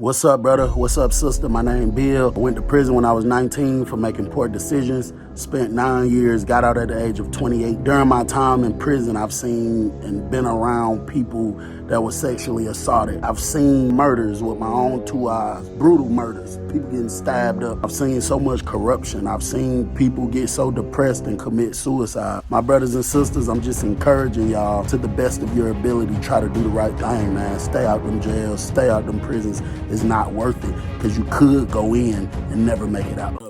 What's up, brother? What's up, sister? My name Bill. I went to prison when I was 19 for making poor decisions. Spent 9 years, got out at the age of 28. During my time in prison, I've seen and been around people that were sexually assaulted. I've seen murders with my own two eyes, brutal murders, people getting stabbed up. I've seen so much corruption. I've seen people get so depressed and commit suicide. My brothers and sisters, I'm just encouraging y'all to the best of your ability, try to do the right thing, man. Stay out them jails, stay out them prisons. It's not worth it because you could go in and never make it out.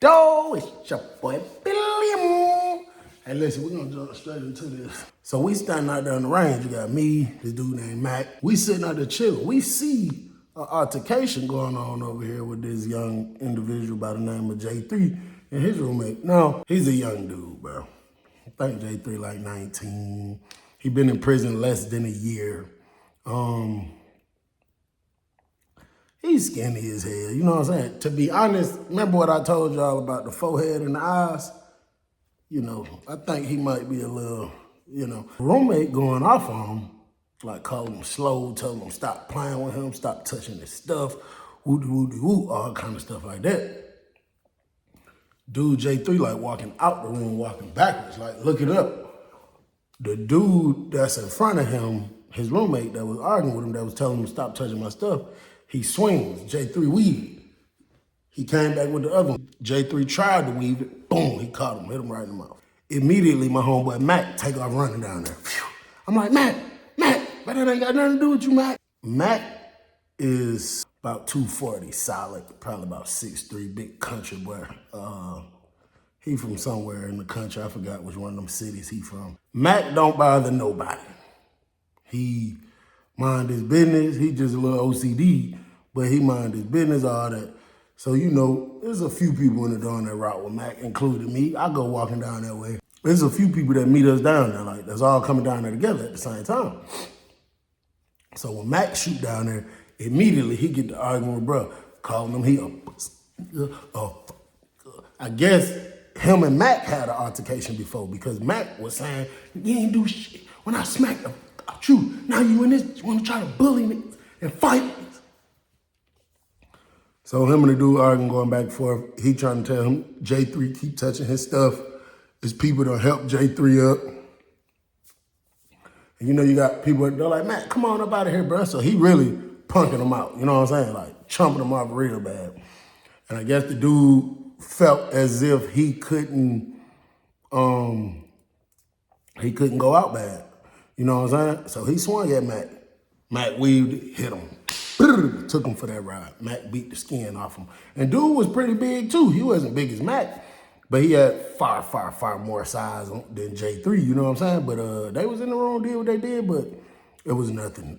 Yo, it's your boy Billiam. Hey, listen, we're gonna jump straight into this. So we standing out there in the range. You got me, this dude named Mac. We sitting out there chilling. We see an altercation going on over here with this young individual by the name of J3 and his roommate. Now, he's a young dude, bro. I think J3 like 19. He been in prison less than a year. He's skinny as hell, you know what I'm saying? To be honest, remember what I told y'all about the forehead and the eyes? You know, I think he might be a little, roommate going off on him, like calling him slow, telling him stop playing with him, stop touching his stuff, woo-de-woo-de-woo, all kind of stuff like that. Dude, J3, like walking out the room, walking backwards, like look it up. The dude that's in front of him, his roommate that was arguing with him, that was telling him stop touching my stuff, he swings, J3 weaved. He came back with the other one. J3 tried to weave it, boom, he caught him, hit him right in the mouth. Immediately, my homeboy Mac take off running down there. Phew. I'm like, Mac, but that ain't got nothing to do with you, Mac. Mac is about 240, solid, probably about 6'3", big country boy. He from somewhere in the country, I forgot which one of them cities he from. Mac don't bother nobody. He mind his business, he just a little OCD, but he mind his business, all that. So, there's a few people in the down that route with Mac, including me. I go walking down that way. There's a few people that meet us down there, like that's all coming down there together at the same time. So when Mac shoot down there, immediately he get to arguing with bro, calling him I guess him and Mac had an altercation before because Mac was saying, you ain't do shit. When I smacked him, you, now you in this, you want to try to bully me and fight me. So him and the dude arguing, going back and forth. He trying to tell him, J3 keep touching his stuff. His people don't help J3 up. And you got people, they're like, Matt, come on up out of here, bro. So he really punking them out, you know what I'm saying? Like chumping them off real bad. And I guess the dude felt as if he couldn't go out bad. You know what I'm saying? So he swung at Mac. Mac weaved, hit him. Took him for that ride. Mac beat the skin off him. And dude was pretty big too. He wasn't big as Mac, but he had far more size than J3, you know what I'm saying? But they was in the room, did what they did, but it was nothing.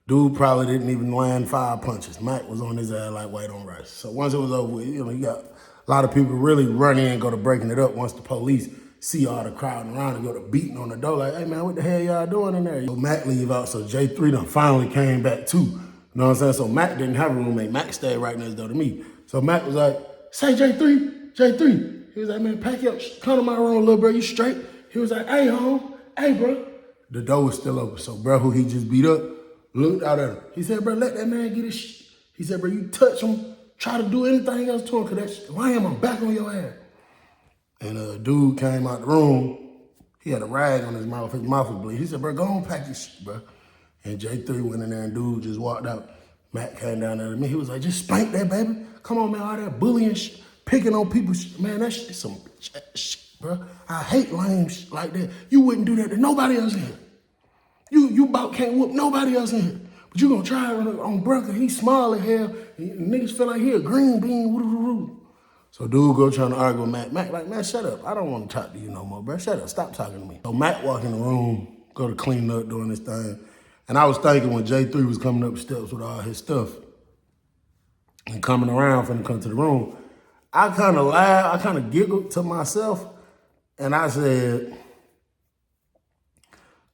Dude probably didn't even land 5 punches. Mac was on his ass like white on rice. So once it was over with, you got a lot of people really run in and go to breaking it up once the police see all the crowd around and go to beating on the door like, hey man, what the hell y'all doing in there? So Mac leave out, so J3 done finally came back too. You know what I'm saying? So Mac didn't have a roommate. Mac stayed right next door to me. So Mac was like, say J3. He was like, man, pack up, come to my room, little bro, you straight? He was like, hey home, hey bro. The door was still open, so bro who he just beat up looked out at him. He said, bro, let that man get his shit. He said, bro, you touch him, try to do anything else to him, cause that's lamb, I'm back on your ass. And a dude came out the room. He had a rag on his mouth. His mouth was bleeding. He said, bro, go on pack your shit, bro. And J3 went in there and dude just walked out. Matt came down there to me. He was like, just spank that, baby. Come on, man, all that bullying shit, picking on people. Man, that shit is some shit, bro. I hate lame shit like that. You wouldn't do that to nobody else in here. You about can't whoop nobody else in here. But you gonna try it on Brunker. He small as hell. Niggas feel like he a green bean. Woo-doo-doo-doo. So dude go trying to argue with Mac. Mac like, man, shut up. I don't want to talk to you no more, bro. Shut up. Stop talking to me. So Mac walk in the room, go to clean up, doing this thing. And I was thinking when J3 was coming up the steps with all his stuff and coming around finna come to the room, I kind of laughed, I kind of giggled to myself. And I said,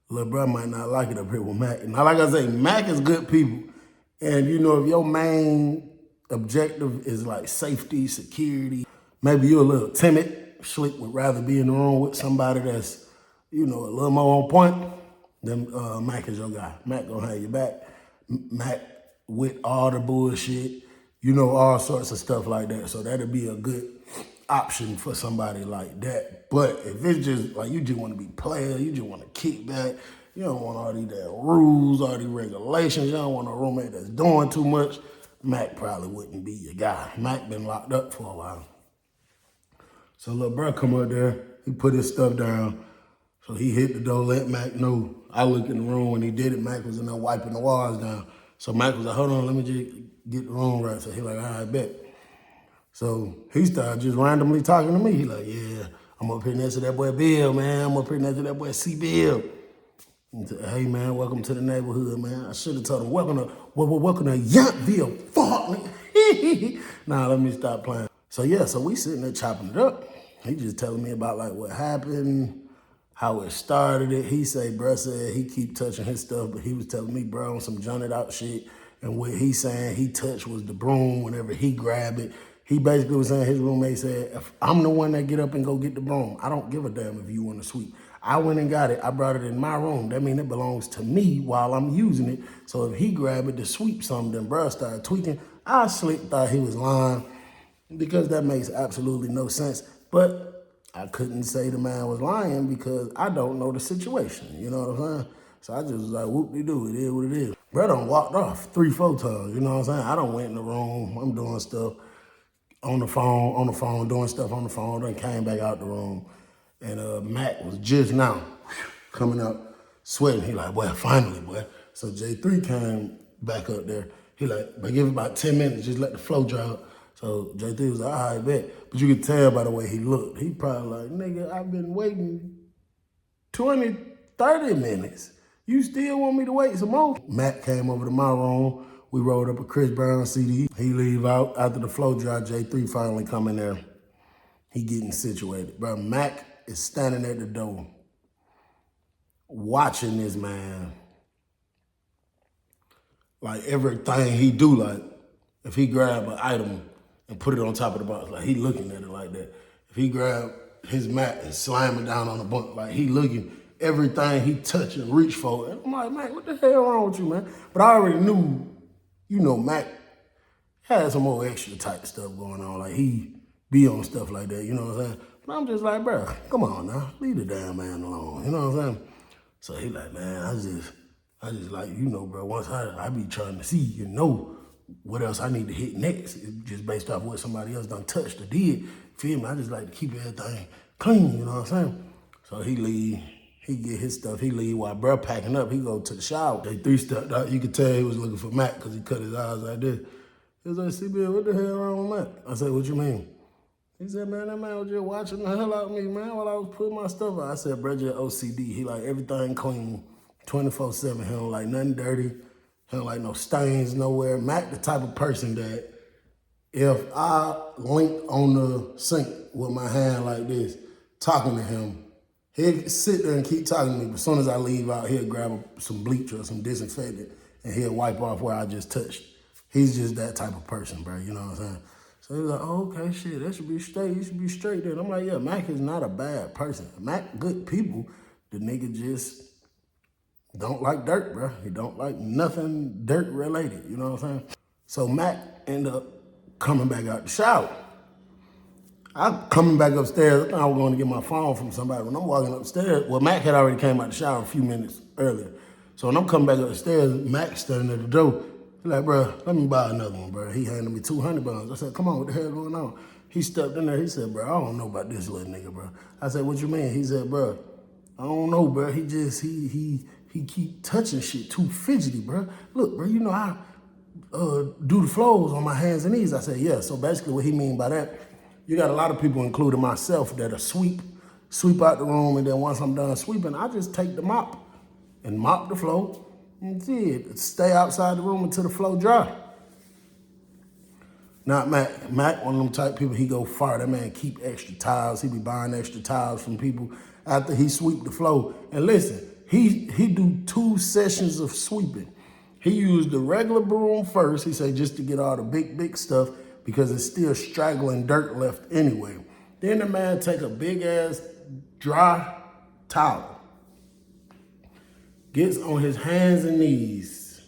little bro might not like it up here with Mac. Now, like I say, Mac is good people. And if your main objective is like safety, security, maybe you're a little timid, Slick would rather be in the room with somebody that's, a little more on point, then Mac is your guy. Mac gonna have your back. Mac with all the bullshit, you know, all sorts of stuff like that. So that'd be a good option for somebody like that. But if it's just like you just want to be player, you just want to kick back, you don't want all these damn rules, all these regulations, you don't want a roommate that's doing too much, Mac probably wouldn't be your guy. Mac been locked up for a while. So little bro come up there, he put his stuff down. So he hit the door, let Mac know. I looked in the room when he did it, Mac was in there wiping the walls down. So Mac was like, hold on, let me just get the room right. So he like, all right, bet. So he started just randomly talking to me. He like, yeah, I'm up here next to that boy Bill, man. I'm up here next to that boy C. Bill. Hey man, welcome to the neighborhood, man. I should have told him, welcome to Yountville. Fuck me. Nah, let me stop playing. So yeah, so we sitting there chopping it up. He just telling me about like what happened, how it started it. He say, bruh said he keep touching his stuff, but he was telling me, bro, on some jointed out shit. And what he saying he touched was the broom whenever he grabbed it. He basically was saying his roommate said, if I'm the one that get up and go get the broom, I don't give a damn if you want to sweep. I went and got it. I brought it in my room. That means it belongs to me while I'm using it. So if he grabbed it to sweep something, then bruh started tweaking. I slick thought he was lying because that makes absolutely no sense. But I couldn't say the man was lying because I don't know the situation. You know what I'm saying? So I just was like, whoop-de-doo, it is what it is. Bruh done walked off 3-4 times. You know what I'm saying? I done went in the room. I'm doing stuff on the phone, doing stuff on the phone, then came back out the room. And Mac was just now coming up sweating. He like, boy, finally, boy. So J3 came back up there. He like, but give it about 10 minutes, just let the flow dry. So J3 was like, all right, bet. But you could tell by the way he looked. He probably like, nigga, I've been waiting 20, 30 minutes. You still want me to wait some more? Mac came over to my room. We rolled up a Chris Brown CD. He leave out after the flow dry. J3 finally come in there. He getting situated. Bro, Mac is standing at the door watching this man. Like everything he do, like if he grab an item and put it on top of the box, like he looking at it like that. If he grab his mat and slam it down on the bunk, like he looking, everything he touch and reach for. And I'm like, Mac, what the hell wrong with you, man? But I already knew, you know, Mac had some more extra type stuff going on. Like he be on stuff like that, you know what I'm saying? But I'm just like, bro, come on now, leave the damn man alone, you know what I'm saying? So he like, man, I just like, you know, bro, once I be trying to see, you know, what else I need to hit next, just based off what somebody else done touched or did, feel me? I just like to keep everything clean, you know what I'm saying? So he leave, he get his stuff, he leave while bro packing up, he go to the shower. They 3 stepped out, you could tell he was looking for Mac because he cut his eyes like this. He was like, CB, what the hell wrong with Mac? I said, what you mean? He said, man, that man was just watching the hell out of me, man, while I was putting my stuff out. I said, bro, just OCD. He like everything clean, 24/7. He don't like nothing dirty. He don't like no stains nowhere. Mac the type of person that if I link on the sink with my hand like this, talking to him, he'll sit there and keep talking to me. But as soon as I leave out, he'll grab some bleach or some disinfectant and he'll wipe off where I just touched. He's just that type of person, bro. You know what I'm saying? So he was like, oh, okay, shit, that should be straight. You should be straight then. I'm like, yeah, Mac is not a bad person. Mac, good people. The nigga just don't like dirt, bro. He don't like nothing dirt related. You know what I'm saying? So Mac ended up coming back out the shower. I'm coming back upstairs. I thought I was going to get my phone from somebody. When I'm walking upstairs, well, Mac had already came out the shower a few minutes earlier. So when I'm coming back upstairs, Mac's standing at the door. He like, bro, let me buy another one, bro. He handed me 200 bucks. I said, come on, what the hell going on? He stepped in there. He said, bro, I don't know about this little nigga, bro. I said, what you mean? He said, bro, I don't know, bro. He just, he keep touching shit too fidgety, bro. Look, bro, you know, I do the flows on my hands and knees. I said, yeah. So basically what he mean by that, you got a lot of people, including myself, that'll sweep out the room, and then once I'm done sweeping, I just take the mop and mop the floor. And stay outside the room until the floor dry. Not Mac. Mac, one of them type people, he go far. That man keep extra towels. He be buying extra towels from people after he sweep the floor. And listen, he do 2 sessions of sweeping. He used the regular broom first, he said, just to get all the big stuff because it's still straggling dirt left anyway. Then the man take a big ass dry towel, gets on his hands and knees,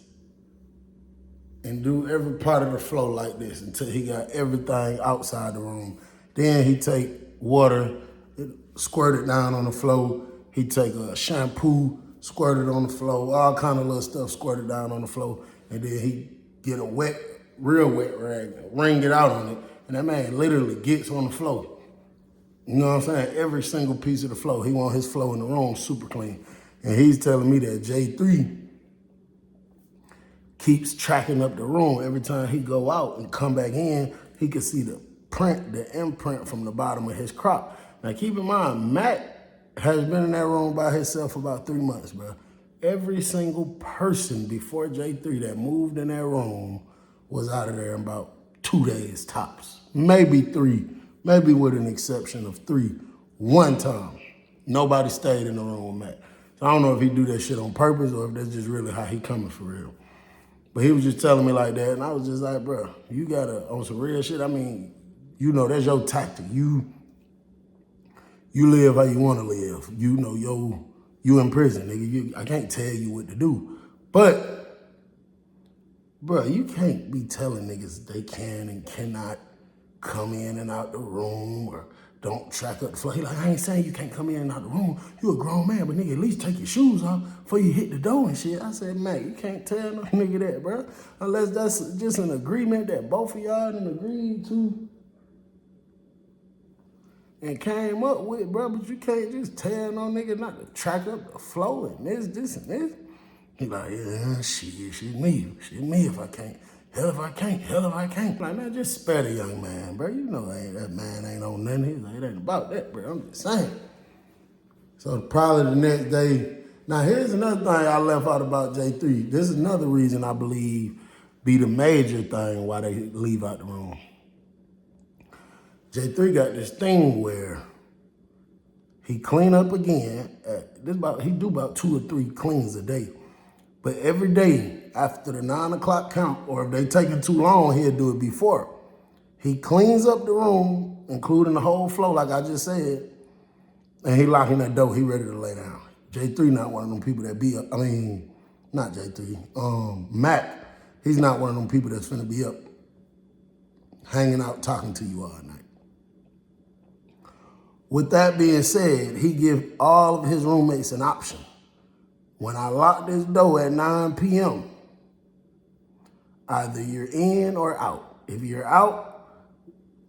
and do every part of the floor like this until he got everything outside the room. Then he take water, squirt it down on the floor. He take a shampoo, squirt it on the floor, all kind of little stuff, squirt it down on the floor. And then he get a wet, real wet rag, wring it out on it. And that man literally gets on the floor. You know what I'm saying? Every single piece of the floor. He want his floor in the room super clean. And he's telling me that J3 keeps tracking up the room. Every time he go out and come back in, he can see the print, the imprint from the bottom of his crop. Now keep in mind, Matt has been in that room by himself for about 3 months, bro. Every single person before J3 that moved in that room was out of there in about 2 days tops. Maybe 3, maybe with an exception of 3. One time, nobody stayed in the room with Matt. So I don't know if he do that shit on purpose or if that's just really how he coming for real. But he was just telling me like that, and I was just like, bro, you gotta, on some real shit, I mean, you know, that's your tactic. You live how you wanna live. You know, you in prison, nigga. I can't tell you what to do. But, bro, you can't be telling niggas they can and cannot come in and out the room or don't track up the floor. He like, I ain't saying you can't come in and out the room. You a grown man, but nigga, at least take your shoes off before you hit the door and shit. I said, man, you can't tell no nigga that, bro. Unless that's just an agreement that both of y'all done agreed to and came up with, bro. But you can't just tell no nigga not to track up the floor and this and this. He like, yeah, shit me if I can't. Hell if I can't. Like, man, just spare the young man, bro. You know that man ain't on nothing. He's like, it ain't about that, bro. I'm just saying. So probably the next day. Now, here's another thing I left out about J3. This is another reason I believe be the major thing why they leave out the room. J3 got this thing where he clean up again. He do about 2 or 3 cleans a day. But every day after the 9 o'clock count, or if they taking too long, he'll do it before. He cleans up the room, including the whole floor, like I just said, and he locking that door. He ready to lay down. J3 not one of them people that be up. I mean, not J3. Mac, he's not one of them people that's finna be up, hanging out, talking to you all night. With that being said, he give all of his roommates an option. When I lock this door at 9 p.m., either you're in or out. If you're out,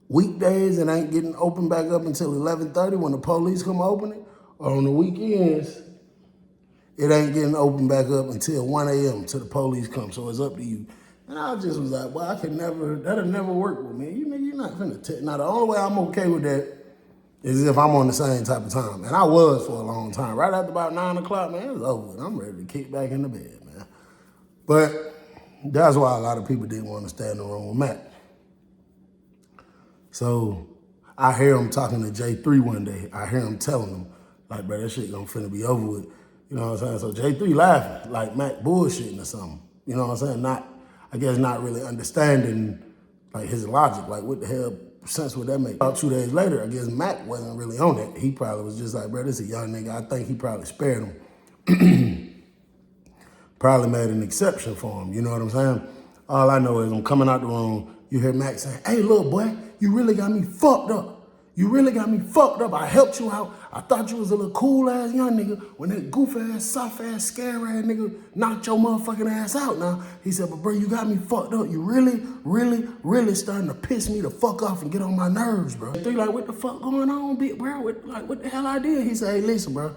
weekdays it ain't getting open back up until 11:30 when the police come open it, or on the weekends, it ain't getting open back up until 1 a.m. till the police come, so it's up to you. And I just was like, well, that'll never work with me. You're not finna now, the only way I'm okay with that is if I'm on the same type of time. And I was for a long time. Right after about 9 o'clock, man, it was over with. I'm ready to kick back in the bed, man. But that's why a lot of people didn't want to stay in the room with Matt. So I hear him talking to J3 one day. I hear him telling him, like, bro, that shit gonna finna be over with. You know what I'm saying? So J3 laughing, like Matt bullshitting or something. You know what I'm saying? I guess not really understanding like his logic. Like, what the hell sense would that make? About 2 days later, I guess Mac wasn't really on it. He probably was just like, bro, this is a young nigga. I think he probably spared him. Probably made an exception for him. You know what I'm saying? All I know is I'm coming out the room, you hear Mac saying, hey, little boy, you really got me fucked up. I helped you out. I thought you was a little cool ass young nigga when that goof ass, soft ass, scare ass nigga knocked your motherfucking ass out now. He said, but bro, you got me fucked up. You really starting to piss me the fuck off and get on my nerves, bro. They like, what the fuck going on, big bro? What the hell I did? He said, hey, listen, bro,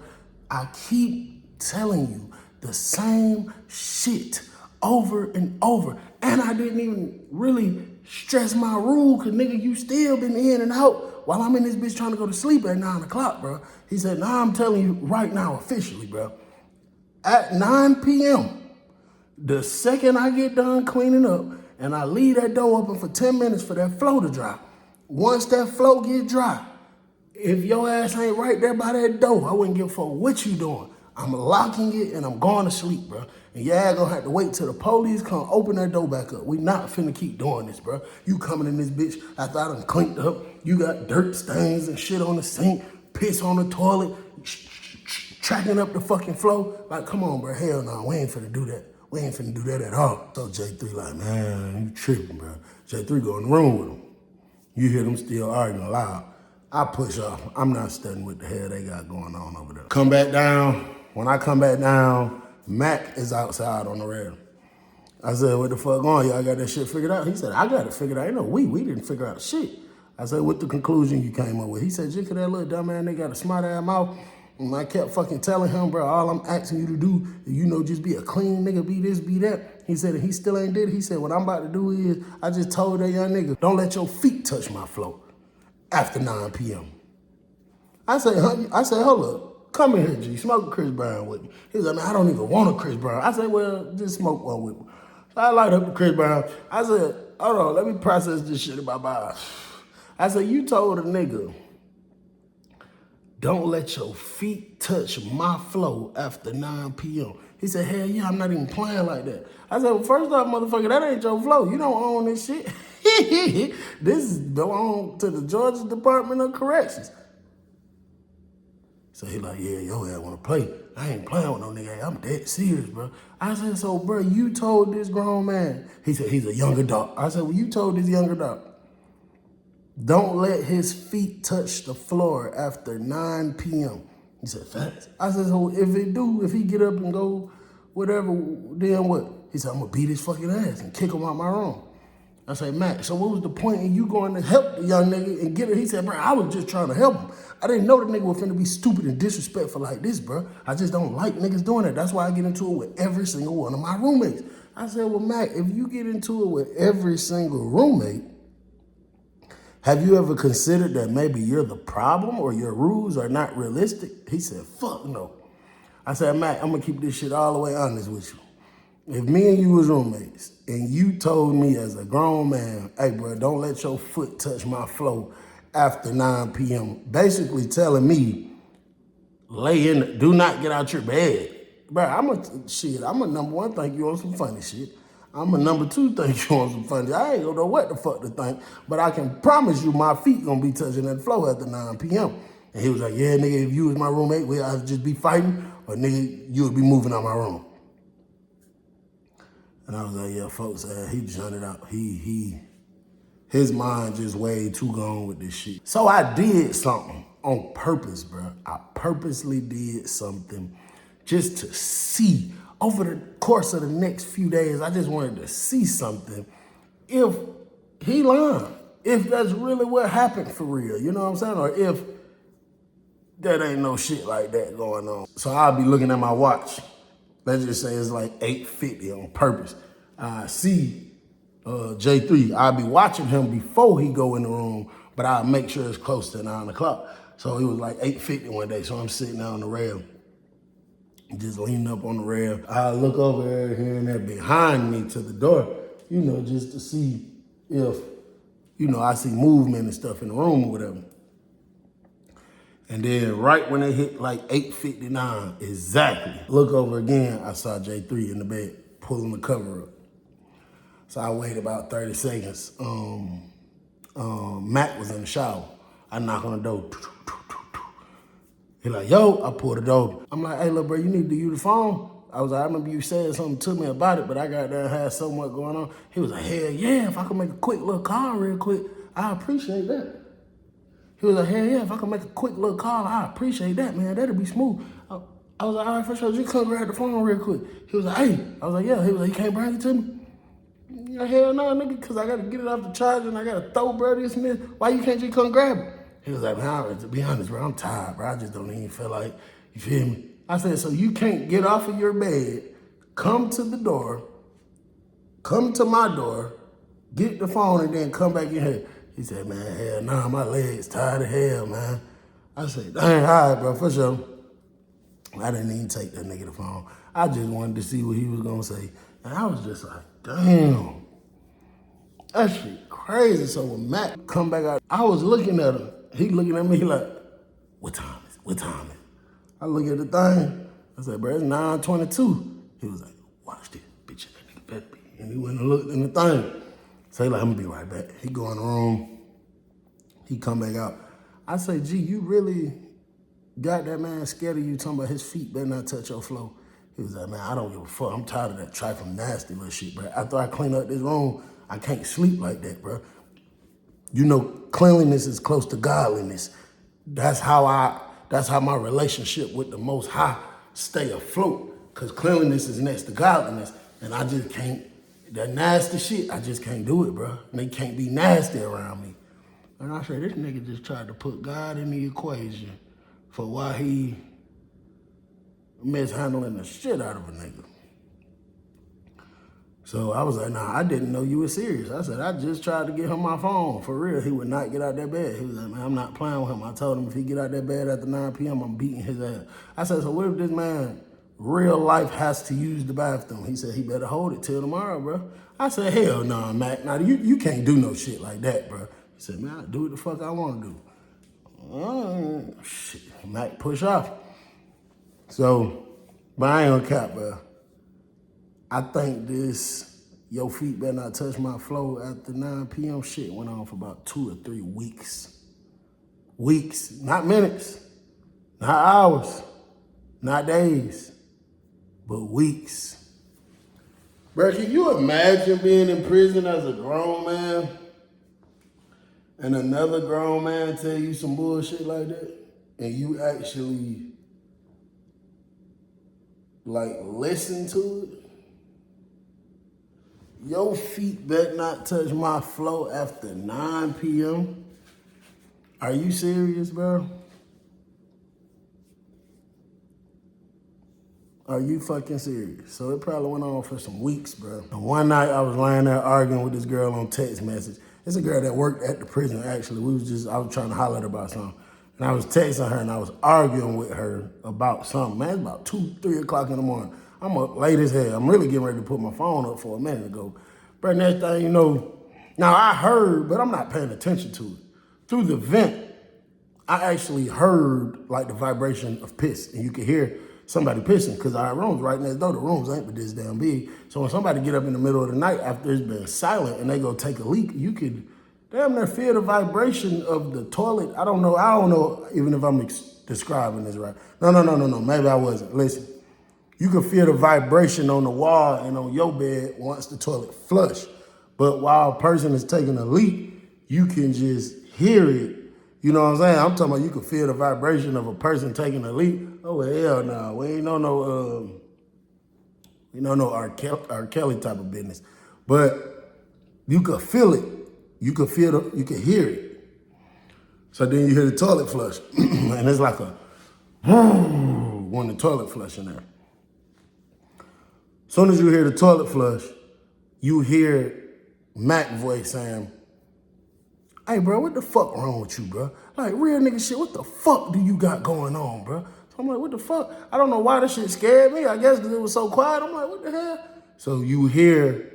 I keep telling you the same shit over and over. And I didn't even really stress my rule, cause nigga, you still been in and out while I'm in this bitch trying to go to sleep at 9 o'clock, bro. He said, nah, I'm telling you right now, officially, bro. At 9 p.m., the second I get done cleaning up and I leave that door open for 10 minutes for that flow to dry, once that flow get dry, if your ass ain't right there by that door, I wouldn't give a fuck what you doing. I'm locking it and I'm going to sleep, bro. And your ass gonna have to wait till the police come open that door back up. We not finna keep doing this, bro. You coming in this bitch after I done cleaned up, you got dirt stains and shit on the sink, piss on the toilet, tracking up the fucking floor. Like, come on, bro. Hell no, we ain't finna do that. We ain't finna do that at all. So J3 like, man, you tripping, bro. J3 go in the room with him. You hear them still arguing loud. I push off. I'm not studying what the hell they got going on over there. Come back down. When I come back down, Mac is outside on the rail. I said, what the fuck going? Y'all got that shit figured out? He said, I got it figured out. Ain't no we didn't figure out shit. I said, what the conclusion you came up with? He said, just 'cause that little dumb man, they got a smart ass mouth. And I kept fucking telling him, bro, all I'm asking you to do, just be a clean nigga, be this, be that. He said, he still ain't did it. He said, what I'm about to do is, I just told that young nigga, don't let your feet touch my floor after 9 p.m. I said, hold up, come in here, G, smoke a Chris Brown with me. He was like, man, I don't even want a Chris Brown. I said, well, just smoke one with me. So I light up the Chris Brown. I said, hold on, let me process this shit in my mind. I said, you told a nigga, don't let your feet touch my flow after 9 p.m. He said, hell yeah, I'm not even playing like that. I said, well, first off, motherfucker, that ain't your flow. You don't own this shit. This belongs to the Georgia Department of Corrections. So he like, yeah, yo ass wanna play. I ain't playing with no nigga. I'm dead serious, bro. I said, so bro, you told this grown man. He said, he's a young adult. I said, well, you told this young adult, don't let his feet touch the floor after 9 p.m. He said, facts. I said, so if he get up and go whatever, then what? He said, I'm gonna beat his fucking ass and kick him out my room. I said, Matt, so what was the point in you going to help the young nigga and get it? He said, bro, I was just trying to help him. I didn't know the nigga was finna be stupid and disrespectful like this, bro. I just don't like niggas doing that. That's why I get into it with every single one of my roommates. I said, well, Matt, if you get into it with every single roommate, have you ever considered that maybe you're the problem or your rules are not realistic? He said, fuck no. I said, Matt, I'm gonna keep this shit all the way honest with you. If me and you was roommates and you told me as a grown man, hey bro, don't let your foot touch my floor after 9 p.m., basically telling me, do not get out your bed. Bro, I'm a number one think you on some funny shit. I'm a number two think you on some funny shit. I ain't gonna know what the fuck to think, but I can promise you my feet gonna be touching that floor after 9 p.m. And he was like, yeah, nigga, if you was my roommate, we'd either just be fighting or nigga, you would be moving out my room. And I was like, yeah, folks, he junted out. His mind just way too gone with this shit. So I did something on purpose, bro. I purposely did something just to see over the course of the next few days. I just wanted to see something if he lying, if that's really what happened for real, you know what I'm saying? Or if that ain't no shit like that going on. So I'll be looking at my watch. Let's just say it's like 8:50 on purpose. I see J3. I'll be watching him before he go in the room, but I'll make sure it's close to 9 o'clock. So it was like 8:50 one day. So I'm sitting down on the rail, just leaning up on the rail. I look over here and there behind me to the door, just to see if, I see movement and stuff in the room or whatever. And then right when they hit like 8:59, exactly, look over again, I saw J3 in the bed pulling the cover up. So I waited about 30 seconds. Mac was in the shower. I knock on the door. He like, yo, I pulled the door. I'm like, hey, little bro, you need to use the phone? I was like, I remember you said something to me about it, but I got there and had so much going on. He was like, hell yeah, if I could make a quick little call real quick, I appreciate that. He was like, hell yeah, if I could make a quick little call, I appreciate that, man. That'd be smooth. I was like, all right, for sure, just come grab the phone real quick. He was like, hey. I was like, yeah. He was like, you can't bring it to me? Yeah, hell no, nigga, because I got to get it off the charger and I got to throw, bro, this and this. Why you can't just come grab it? He was like, man, to be honest, bro, I'm tired, bro. I just don't even feel like, you feel me? I said, so you can't get off of your bed, come to the door, come to my door, get the phone, and then come back in here. He said, man, hell nah, my legs tired of hell, man. I said, dang, all right, bro, for sure. I didn't even take that nigga the phone. I just wanted to see what he was gonna say. And I was just like, damn, that shit crazy. So when Matt come back out, I was looking at him. He looking at me like, what time is it? What time is it? I look at the thing. I said, bro, it's 9:22. He was like, watch this, bitch, that nigga better be. And he went and looked in the thing. So he like, I'm gonna be right back. He go in the room. He come back out. I say, gee, you really got that man scared of you talking about his feet better not touch your floor. He was like, man, I don't give a fuck. I'm tired of that trifling nasty little shit, bro. After I clean up this room, I can't sleep like that, bro. You know, cleanliness is close to godliness. That's how my relationship with the Most High stay afloat. Cause cleanliness is next to godliness. And I just can't, that nasty shit, I just can't do it, bro. And they can't be nasty around me. And I said, this nigga just tried to put God in the equation for why he mishandling the shit out of a nigga. So I was like, nah, I didn't know you were serious. I said, I just tried to get him my phone. For real, he would not get out that bed. He was like, man, I'm not playing with him. I told him if he get out that bed after 9 p.m., I'm beating his ass. I said, so what if this man, real life, has to use the bathroom? He said, he better hold it till tomorrow, bro. I said, hell no, nah, Mac. Now, you can't do no shit like that, bro. He said, man, I'll do what the fuck I want to do. Shit, Mac push off. So, but I ain't gonna cap, bro. I think this, your feet better not touch my floor after 9 p.m. shit went on for about 2 or 3 weeks. Weeks, not minutes, not hours, not days, but weeks. Bro, can you imagine being in prison as a grown man and another grown man tell you some bullshit like that and you actually like listen to it? Your feet better not touch my floor after 9 p.m. Are you serious, bro? Are you fucking serious? So it probably went on for some weeks, bro. And one night I was lying there arguing with this girl on text message. It's a girl that worked at the prison, actually. I was trying to holler at her about something. And I was texting her and I was arguing with her about something. Man, it's about 2, 3 o'clock in the morning. I'm up late as hell. I'm really getting ready to put my phone up for a minute ago. But next thing you know, now I heard, but I'm not paying attention to it. Through the vent, I actually heard like the vibration of piss. And you could hear somebody pissing because our room's right next door. The rooms ain't but this damn big. So when somebody get up in the middle of the night after it's been silent and they go take a leak, you could damn near feel the vibration of the toilet. I don't know even if I'm describing this right. No. Maybe I wasn't. Listen. You can feel the vibration on the wall and on your bed once the toilet flush. But while a person is taking a leak, you can just hear it. You know what I'm saying? I'm talking about you can feel the vibration of a person taking a leak. Oh, hell no. We ain't no R. Kelly type of business. But you could feel it. You could hear it. So then you hear the toilet flush. And it's like a when the toilet flush in there. As soon as you hear the toilet flush, you hear Mac voice saying, hey, bro, what the fuck wrong with you, bro? Like, real nigga shit, what the fuck do you got going on, bro? So I'm like, what the fuck? I don't know why this shit scared me. I guess because it was so quiet. I'm like, what the hell? So you hear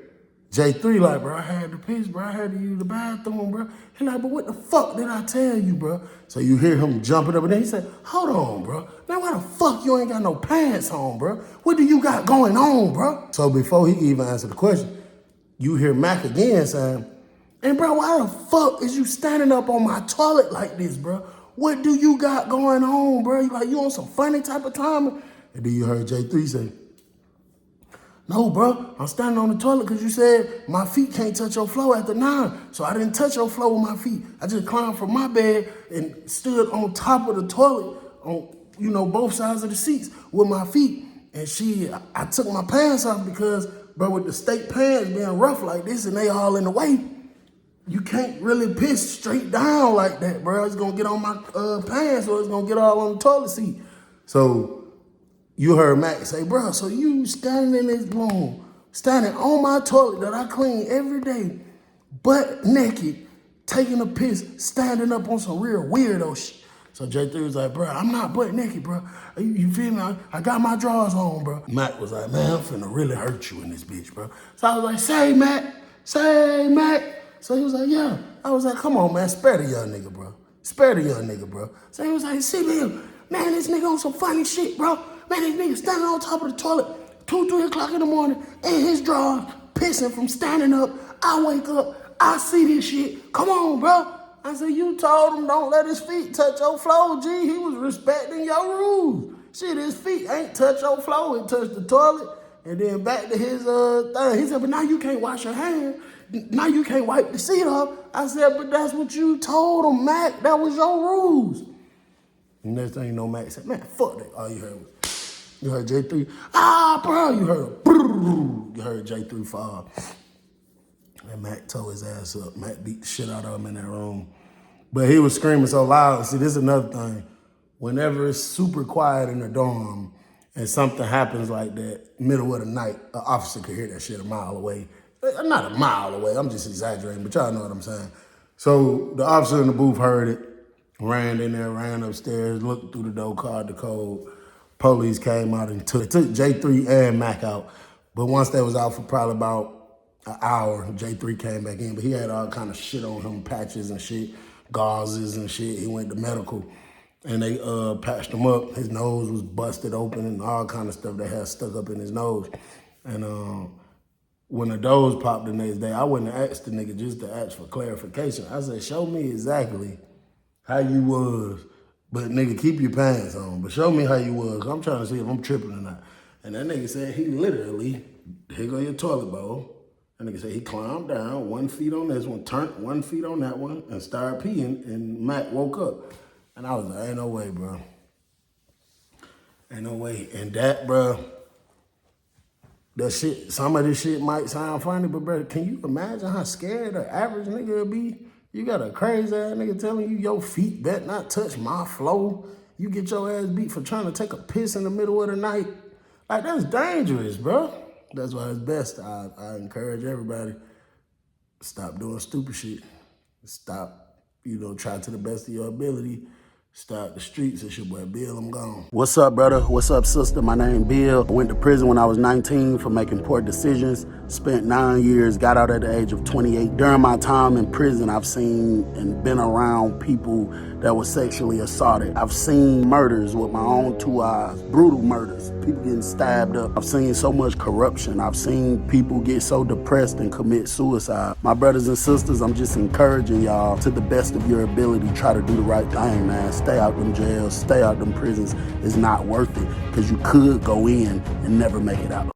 J3 like, bro, I had to piss, bro. I had to use the bathroom, bro. He like, but what the fuck did I tell you, bro? So you hear him jumping up and then he said, hold on, bro. Now why the fuck you ain't got no pants on, bro? What do you got going on, bro? So before he can even answer the question, you hear Mac again saying, and bro, why the fuck is you standing up on my toilet like this, bro? What do you got going on, bro? You on some funny type of time? And then you heard J3 say, no, bro, I'm standing on the toilet because you said my feet can't touch your floor after 9. So I didn't touch your floor with my feet. I just climbed from my bed and stood on top of the toilet on, both sides of the seats with my feet. And I took my pants off because, bro, with the state pants being rough like this and they all in the way, you can't really piss straight down like that, bro. It's going to get on my pants or it's going to get all on the toilet seat. So you heard Mac say, bro, so you standing in this room, standing on my toilet that I clean every day, butt naked, taking a piss, standing up on some real weirdo shit. So J3 was like, bro, I'm not butt naked, bro. You feel me? I got my drawers on, bro. Mac was like, man, I'm finna really hurt you in this bitch, bro. So I was like, say, Mac. So he was like, yeah. I was like, come on, man, spare the young nigga, bro. So he was like, see, man, this nigga on some funny shit, bro. Man, this nigga standing on top of the toilet, 2, 3 o'clock in the morning, in his drawers, pissing from standing up. I wake up, I see this shit. Come on, bro. I said, you told him don't let his feet touch your floor, G. He was respecting your rules. Shit, his feet ain't touch your floor, it touched the toilet. And then back to his thing. He said, but now you can't wash your hands. Now you can't wipe the seat off. I said, but that's what you told him, Mac. That was your rules. And next thing you know, Mac said, man, fuck that. All you heard was, you heard J3, bro. You heard J3 fall. And Mac tore his ass up. Mac beat the shit out of him in that room. But he was screaming so loud. See, this is another thing. Whenever it's super quiet in the dorm and something happens like that, middle of the night, an officer could hear that shit a mile away. Not a mile away, I'm just exaggerating, but y'all know what I'm saying. So the officer in the booth heard it, ran in there, ran upstairs, looked through the door, called the code. Police came out and took J3 and Mac out. But once they was out for probably about an hour, J3 came back in, but he had all kind of shit on him, patches and shit, gauzes and shit. He went to medical and they patched him up. His nose was busted open and all kind of stuff that had stuck up in his nose. And when the doors popped the next day, I wouldn't have asked the nigga just to ask for clarification. I said, show me exactly how you was, but nigga, keep your pants on, but show me how you was. I'm trying to see if I'm tripping or not. And that nigga said he literally, here go your toilet bowl. That nigga said he climbed down, 1 foot on this one, turned 1 foot on that one, and started peeing, and Mac woke up. And I was like, ain't no way, bro. Ain't no way. And that, bro, that shit, some of this shit might sound funny, but bro, can you imagine how scared an average nigga would be? You got a crazy ass nigga telling you your feet better not touch my floor. You get your ass beat for trying to take a piss in the middle of the night. Like, that's dangerous, bro. That's why it's best. I encourage everybody, stop doing stupid shit. Stop, try to the best of your ability. Start the streets. It's your boy Bill. I'm gone. What's up, brother? What's up, sister? My name Bill. I went to prison when I was 19 for making poor decisions. Spent 9 years, got out at the age of 28. During my time in prison, I've seen and been around people that were sexually assaulted. I've seen murders with my own 2 eyes, brutal murders, people getting stabbed up. I've seen so much corruption. I've seen people get so depressed and commit suicide. My brothers and sisters, I'm just encouraging y'all to the best of your ability, try to do the right thing, man. Stay out them jails, stay out them prisons. It's not worth it because you could go in and never make it out.